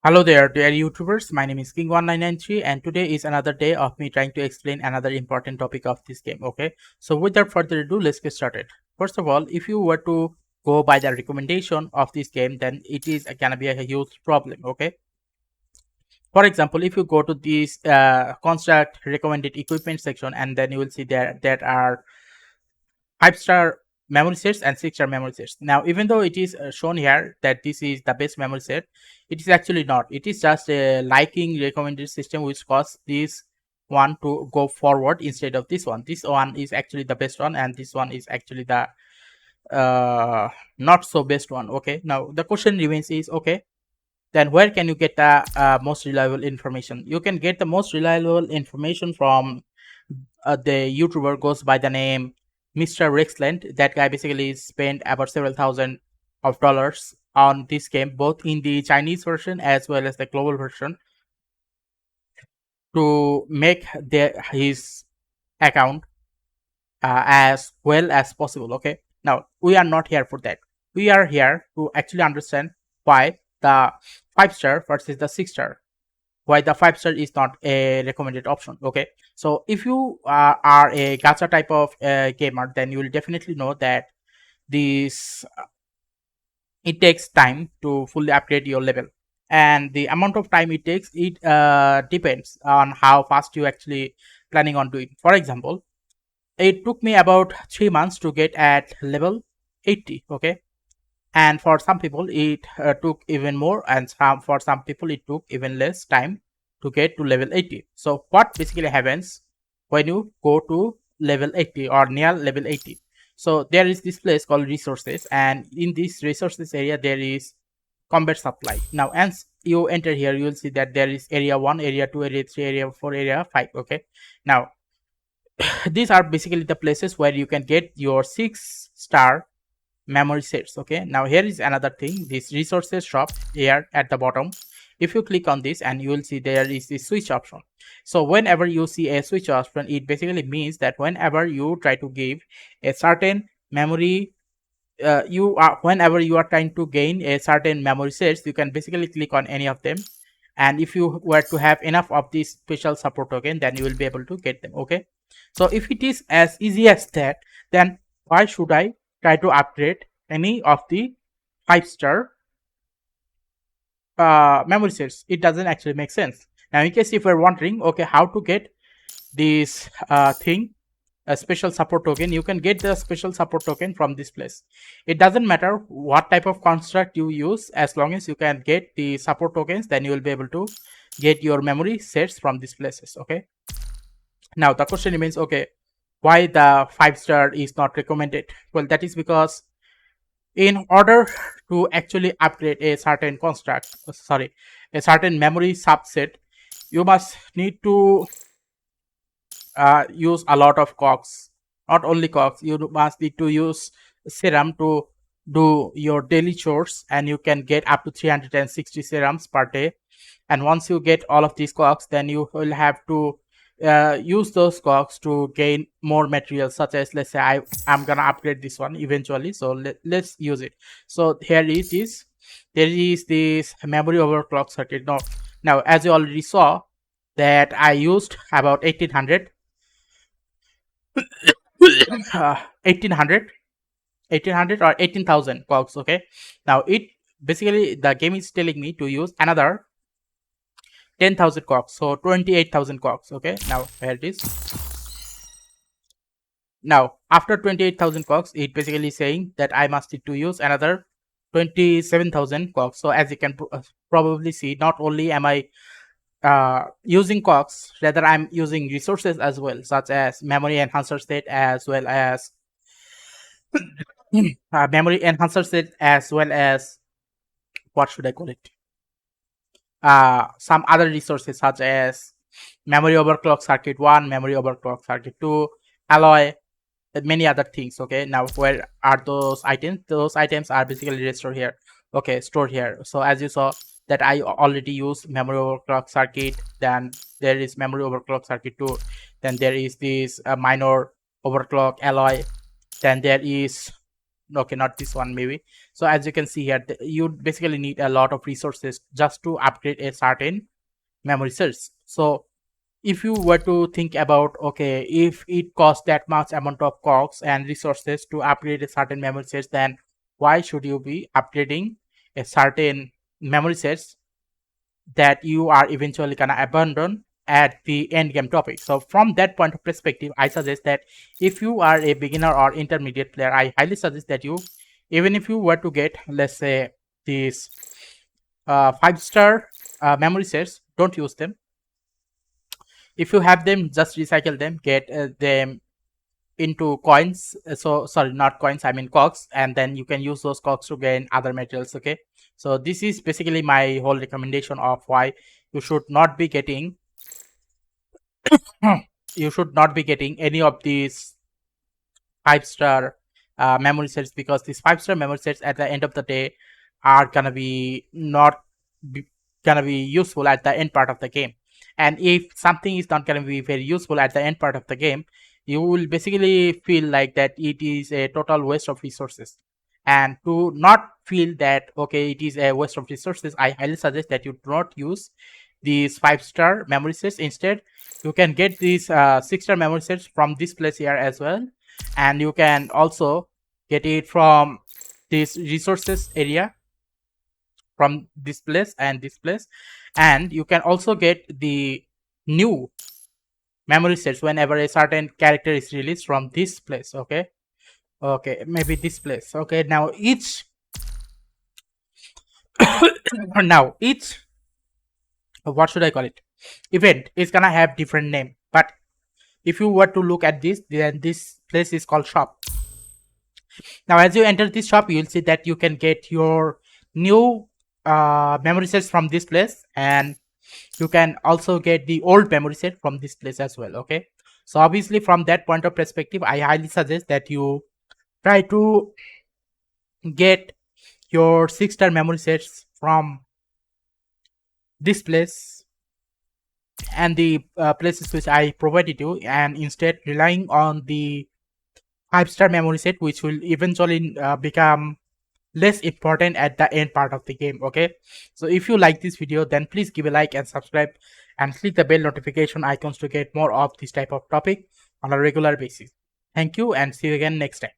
Hello there, dear YouTubers. My name is King1993, and today is another day of me trying to explain another important topic of this game. Okay, so without further ado, let's get started. First of all, if you were to go by the recommendation of this game, then it is gonna be a huge problem. Okay, for example, if you go to this construct recommended equipment section, and then you will see that are 5-star memory sets and 6-star memory sets. Now, even though it is shown here that this is the best memory set, it is actually not. It is just a liking recommended system which causes this one to go forward instead of this one. This one is actually the best one, and this one is actually the not so best one. Okay, now the question remains is, okay, then where can you get the most reliable information? You can get the most reliable information from the YouTuber goes by the name Mr. Rexland. That guy basically spent about several thousand of dollars on this game, both in the Chinese version as well as the global version, to make his account as well as possible. Okay, now we are not here for that. We are here to actually understand why the 5-star versus the 6-star, why the 5-star is not a recommended option. Okay, so if you are a gacha type of gamer, then you will definitely know that this it takes time to fully upgrade your level, and the amount of time it takes, it depends on how fast you actually planning on doing. For example, it took me about 3 months to get at level 80. Okay, and for some people it took even more, and for some people it took even less time to get to level 80. So what basically happens when you go to level 80 or near level 80? So there is this place called resources, and in this resources area there is combat supply. Now as you enter here, you will see that there is area 1, area 2, area 3, area 4, area 5. Okay, now these are basically the places where you can get your 6-star memory sets. Okay, now here is another thing, this resources shop here at the bottom. If you click on this, and you will see there is the switch option. So whenever you see a switch option, it basically means that whenever you try to give a certain memory, whenever you are trying to gain a certain memory sets, you can basically click on any of them, and if you were to have enough of this special support token, then you will be able to get them. Okay, so if it is as easy as that, then why should I try to upgrade any of the 5-star memory sets? It doesn't actually make sense. Now in case if you're wondering, okay, how to get this thing, a special support token, you can get the special support token from this place. It doesn't matter what type of construct you use, as long as you can get the support tokens, then you will be able to get your memory sets from these places. Okay, now the question remains, okay, why the 5-star is not recommended? Well, that is because in order to actually upgrade a certain construct, a certain memory subset, you must need to use a lot of cogs. Not only cogs, you must need to use serum to do your daily chores, and you can get up to 360 serums per day. And once you get all of these cogs, then you will have to use those cogs to gain more materials, such as, let's say I'm gonna upgrade this one eventually, so let's use it. So here it is, there is this memory overclock circuit. Now as you already saw, that I used about 1800 1800 or 18,000 cogs. Okay, now it basically, the game is telling me to use another 10,000 cogs, so 28,000 cogs. Okay, now here it is. Now after 28,000 cogs, it basically saying that I must need to use another 27,000 cogs. So as you can probably see, not only am I using cogs, rather I'm using resources as well, such as memory enhancer set, as well as memory enhancer set, as well as, what should I call it, some other resources such as memory overclock circuit 1, memory overclock circuit 2, alloy, and many other things. Okay, now where are those items? Those items are basically stored here. Okay, stored here. So as you saw that I already used memory overclock circuit, then there is memory overclock circuit 2, then there is this minor overclock alloy, then there is okay, not this one maybe. So as you can see here, you basically need a lot of resources just to upgrade a certain memory cells. So if you were to think about, okay, if it costs that much amount of cogs and resources to upgrade a certain memory sets, then why should you be upgrading a certain memory sets that you are eventually gonna abandon at the end game topic? So from that point of perspective, I suggest that if you are a beginner or intermediate player, I highly suggest that you, even if you were to get, let's say, these 5-star memory sets, don't use them. If you have them, just recycle them, get them into coins. So sorry, not coins, I mean cogs, and then you can use those cogs to gain other materials. Okay, so this is basically my whole recommendation of why you should not be getting you should not be getting any of these 5-star memory sets, because these 5-star memory sets at the end of the day are gonna be not be, gonna be useful at the end part of the game. And if something is not gonna be very useful at the end part of the game, you will basically feel like that it is a total waste of resources. And to not feel that, okay, it is a waste of resources, I highly suggest that you do not use these 5-star memory sets. Instead, you can get these 6-star memory sets from this place here as well, and you can also get it from this resources area, from this place and this place. And you can also get the new memory sets whenever a certain character is released from this place. Okay, okay, maybe this place. Okay, now each now each what should I call it, event is gonna have different name. But if you were to look at this, then this place is called shop. Now as you enter this shop, you will see that you can get your new memory sets from this place, and you can also get the old memory set from this place as well. Okay, so obviously from that point of perspective, I highly suggest that you try to get your 6-star memory sets from this place and the places which I provided you, and instead relying on the 5-star memory set, which will eventually become less important at the end part of the game. Okay, so if you like this video, then please give a like and subscribe, and click the bell notification icons to get more of this type of topic on a regular basis. Thank you, and see you again next time.